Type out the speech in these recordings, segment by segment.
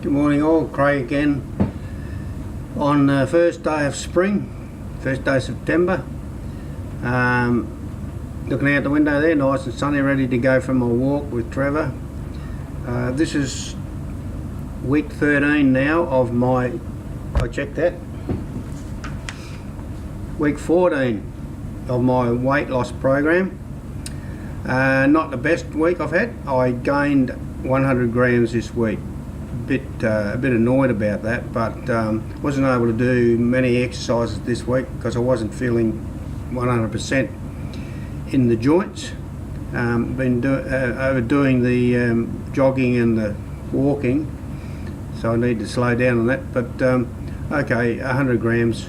Good morning all, Craig again on the first day of spring, first day of September. Looking out the window there, nice and sunny, ready to go for my walk with Trevor. This is week 13 now of my, I checked that, week 14 of my weight loss program. Not the best week I've had. I gained 100 grams this week. A bit annoyed about that, but wasn't able to do many exercises this week because I wasn't feeling 100% in the joints. Been overdoing the jogging and the walking, so I need to slow down on that. But okay, 100 grams.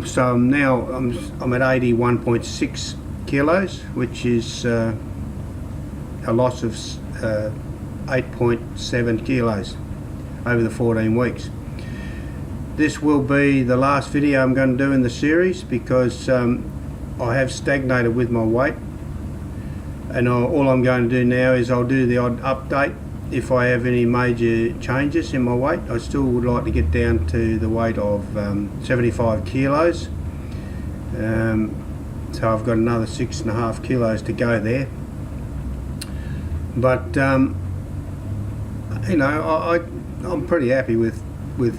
So I'm at 81.6 kilos, which is a loss of 8.7 kilos over the 14 weeks. This will be the last video I'm going to do in the series because I have stagnated with my weight, and all I'm going to do now is I'll do the odd update if I have any major changes in my weight. I still would like to get down to the weight of 75 kilos, so I've got another 6.5 kilos to go there. But you know, I'm pretty happy with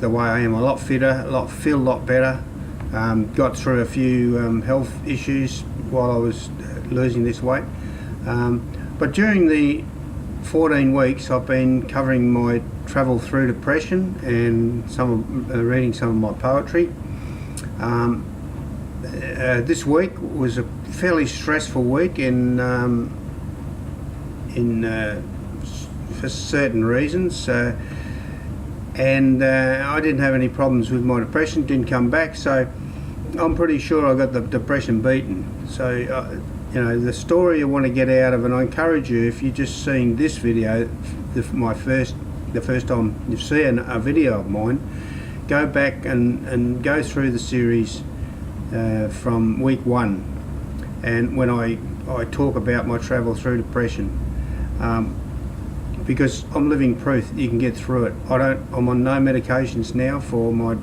the way I am. A lot fitter, feel a lot better. Got through a few health issues while I was losing this weight. But during the 14 weeks, I've been covering my travel through depression and reading some of my poetry. This week was a fairly stressful week for certain reasons, and I didn't have any problems with my depression, didn't come back, so I'm pretty sure I got the depression beaten. So you know, the story I want to get out of, and I encourage you, if you're just seeing this video, the first time you've seen a video of mine, go back and go through the series from week 1, and when I talk about my travel through depression, because I'm living proof that you can get through it. I'm on no medications now for my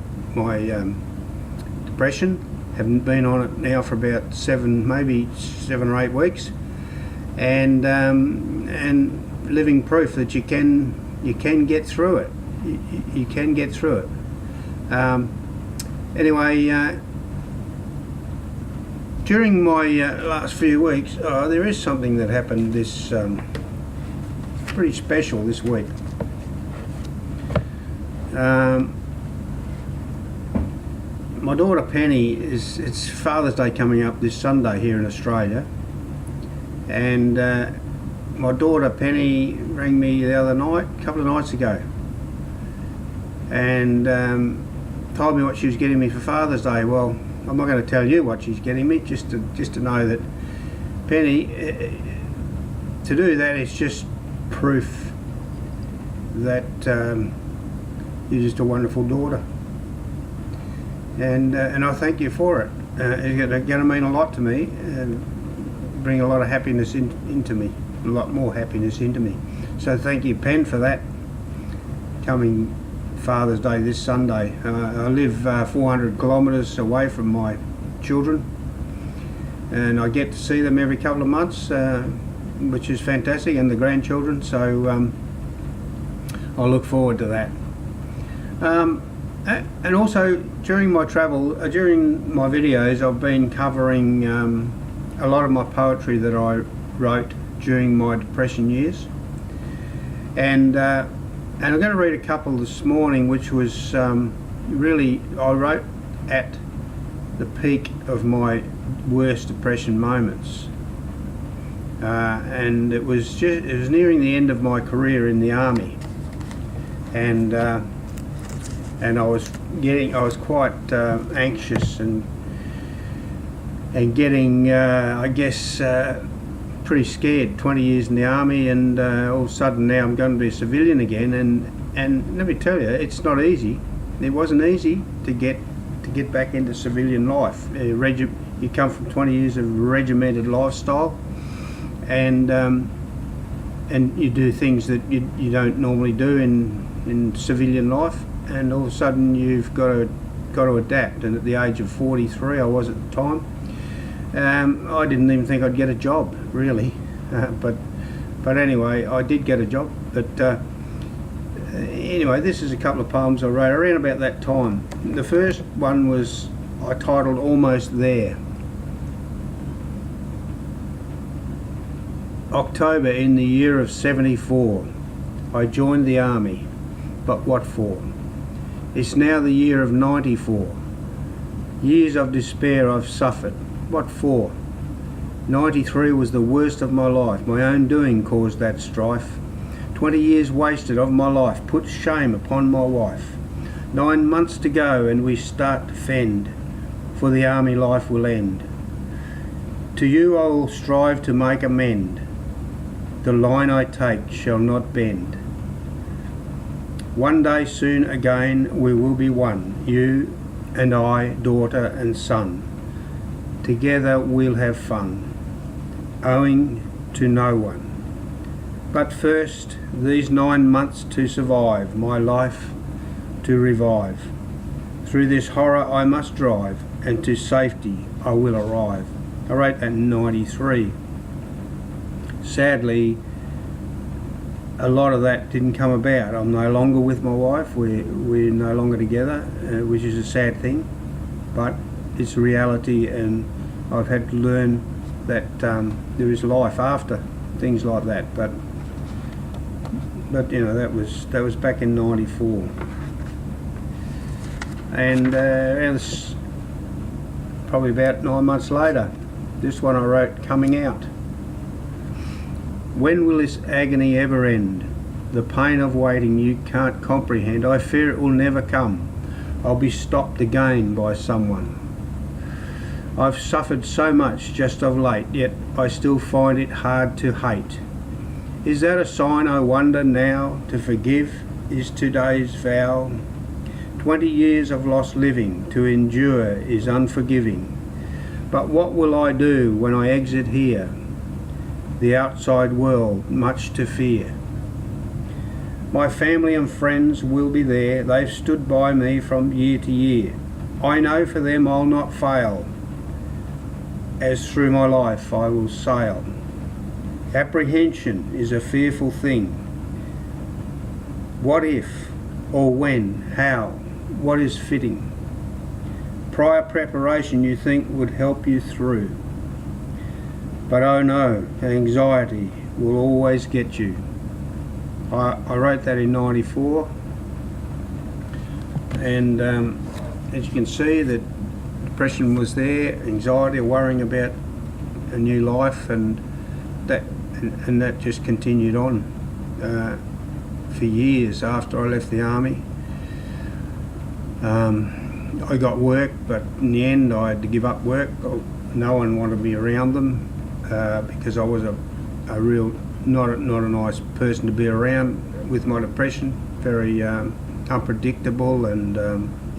depression. Haven't been on it now for about maybe 7 or 8 weeks, and living proof that you can get through it. You can get through it. Anyway, during my last few weeks, there is something that happened this pretty special this week. My daughter Penny, it's Father's Day coming up this Sunday here in Australia, and my daughter Penny rang me the other night, a couple of nights ago, and told me what she was getting me for Father's Day. Well, I'm not going to tell you what she's getting me, just to know that Penny, to do that is just proof that you're just a wonderful daughter, and I thank you for it. It's going to mean a lot to me, and bring a lot of happiness into me, a lot more happiness into me. So thank you, Pen, for that. Coming Father's Day this Sunday. I live 400 kilometres away from my children, and I get to see them every couple of months, which is fantastic, and the grandchildren, so I look forward to that. And also during my travel, during my videos, I've been covering a lot of my poetry that I wrote during my depression years, and I'm going to read a couple this morning, which was really, I wrote at the peak of my worst depression moments. And it was nearing the end of my career in the army, and I was quite anxious and getting I guess pretty scared. 20 years in the army, and all of a sudden now I'm going to be a civilian again, and let me tell you, it's not easy. It wasn't easy to get back into civilian life. You come from 20 years of regimented lifestyle, and and you do things that you don't normally do in civilian life, and all of a sudden you've got to adapt. And at the age of 43, I was at the time, I didn't even think I'd get a job, really, but anyway, I did get a job. But anyway, this is a couple of poems I wrote around about that time. The first one was I titled Almost There. October in the year of 74, I joined the army, but what for? It's now the year of 94. Years of despair I've suffered, what for? 93 was the worst of my life, my own doing caused that strife. 20 years wasted of my life, put shame upon my wife. 9 months to go and we start to fend, for the army life will end. To you I will strive to make amend, the line I take shall not bend. One day soon again we will be one, you and I, daughter and son. Together we'll have fun, owing to no one. But first, these 9 months to survive, my life to revive. Through this horror I must drive, and to safety I will arrive. I wrote that in 93. Sadly, a lot of that didn't come about. I'm no longer with my wife, we're no longer together, which is a sad thing, but it's a reality, and I've had to learn that there is life after things like that. But you know, that was back in 94. And it was probably about 9 months later, this one I wrote, Coming Out. When will this agony ever end? The pain of waiting you can't comprehend. I fear it will never come. I'll be stopped again by someone. I've suffered so much just of late, yet I still find it hard to hate. Is that a sign, I wonder now? To forgive is today's vow. 20 years of lost living, to endure is unforgiving. But what will I do when I exit here? The outside world, much to fear. My family and friends will be there, they've stood by me from year to year. I know for them I'll not fail, as through my life I will sail. Apprehension is a fearful thing. What if, or when, how, what is fitting? Prior preparation you think would help you through. But oh no, anxiety will always get you. I wrote that in 94, and as you can see, that depression was there, anxiety, worrying about a new life, and that just continued on for years after I left the army. I got work, but in the end I had to give up work. No one wanted me around them because I was a real not a nice person to be around with my depression. Very unpredictable, and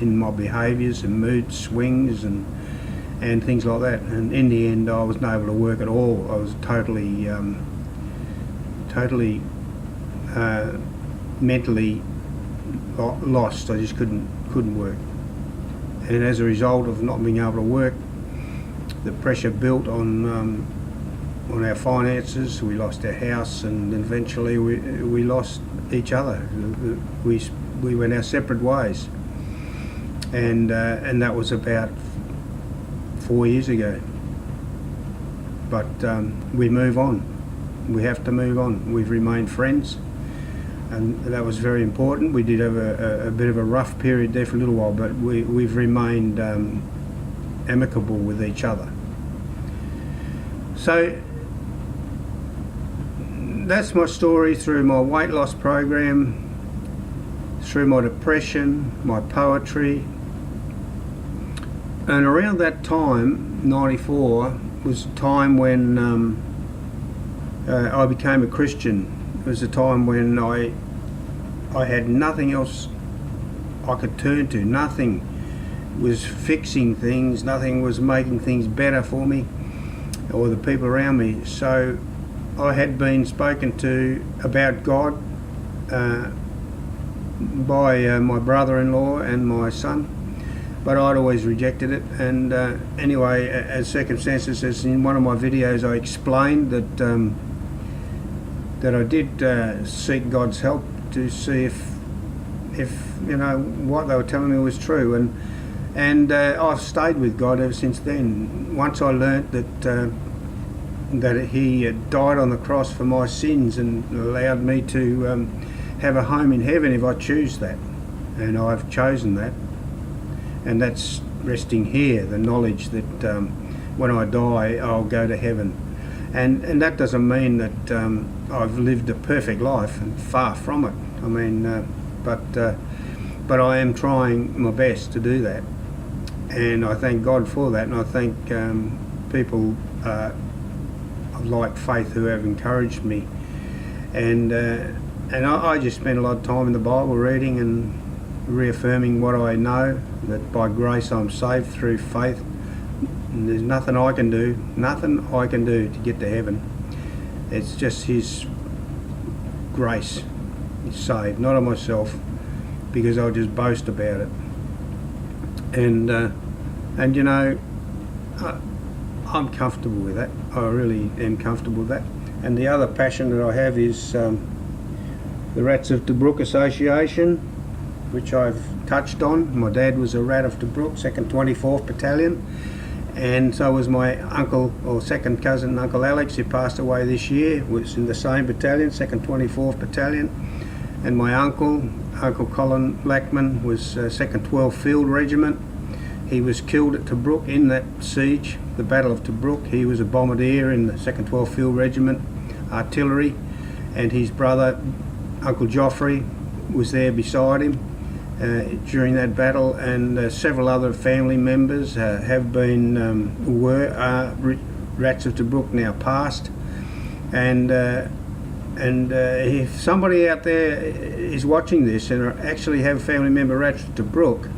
in my behaviours and mood swings and things like that. And in the end, I wasn't able to work at all. I was totally mentally lost. I just couldn't work. And as a result of not being able to work, the pressure built on our finances. We lost our house, and eventually we lost each other. We went our separate ways, and that was about 4 years ago. But we move on. We have to move on. We've remained friends, and that was very important. We did have a bit of a rough period there for a little while, but we've remained amicable with each other. So that's my story through my weight loss program, through my depression, my poetry. And around that time, 94, was a time when I became a Christian. It was a time when I had nothing else I could turn to. Nothing was fixing things, nothing was making things better for me or the people around me. So I had been spoken to about God by my brother-in-law and my son, but I'd always rejected it. And anyway, as circumstances, as in one of my videos I explained that that I did seek God's help to see if you know what they were telling me was true, and I've stayed with God ever since then. Once I learnt that that He died on the cross for my sins and allowed me to have a home in heaven if I choose that, and I've chosen that, and that's resting here, the knowledge that when I die I'll go to heaven. And that doesn't mean that I've lived a perfect life, and far from it. I mean, but I am trying my best to do that, and I thank God for that, and I thank people of like faith who have encouraged me, and I just spend a lot of time in the Bible reading and reaffirming what I know, that by grace I'm saved through faith, and there's nothing I can do to get to heaven. It's just His grace. He's saved, not of myself, because I'll just boast about it. And you know, I'm comfortable with that. I really am comfortable with that. And the other passion that I have is the Rats of Tobruk Association, which I've touched on. My dad was a Rat of Tobruk, 2nd 24th Battalion, and so was my uncle, or second cousin, Uncle Alex, who passed away this year, was in the same battalion, 2nd 24th Battalion. And my uncle Colin Blackman, was 2nd 12th Field Regiment. He was killed at Tobruk in that siege, the Battle of Tobruk. He was a bombardier in the 2nd 12th Field Regiment, artillery, and his brother, Uncle Joffrey, was there beside him during that battle, and several other family members have been, Rats of Tobruk now past. And if somebody out there is watching this and actually have a family member Rats of Tobruk,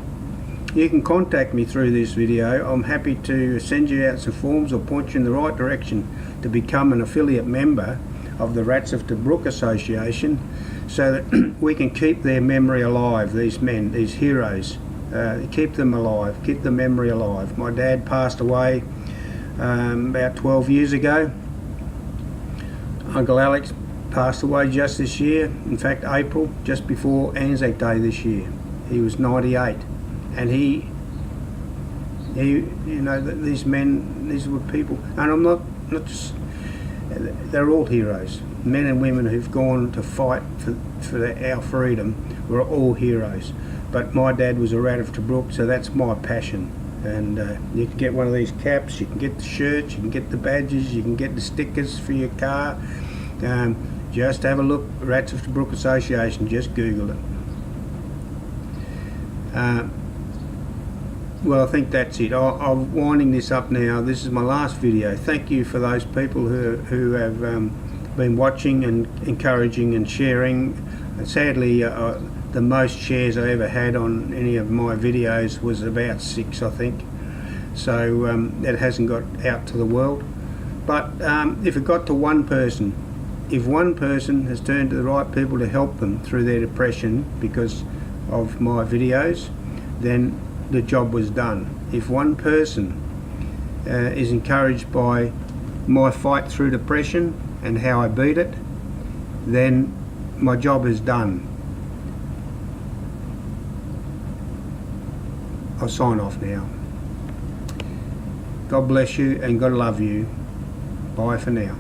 you can contact me through this video. I'm happy to send you out some forms or point you in the right direction to become an affiliate member of the Rats of Tobruk Association, so that we can keep their memory alive, these men, these heroes. Keep them alive, keep the memory alive. My dad passed away about 12 years ago. Uncle Alex passed away just this year, in fact April, just before Anzac Day this year. He was 98, and he you know, these men, these were people, and I'm not just, they're all heroes. Men and women who've gone to fight for our freedom were all heroes. But my dad was a Rat of Tobruk, so that's my passion. And you can get one of these caps, you can get the shirts, you can get the badges, you can get the stickers for your car. Just have a look, Rats of Tobruk Association, just Google it. Well, I think that's it. I'm winding this up now. This is my last video. Thank you for those people who have been watching and encouraging and sharing. And sadly, the most shares I ever had on any of my videos was about 6, I think. So it hasn't got out to the world. But if it got to one person, if one person has turned to the right people to help them through their depression because of my videos, then the job was done. If one person is encouraged by my fight through depression and how I beat it, then my job is done. I'll sign off now. God bless you and God love you. Bye for now.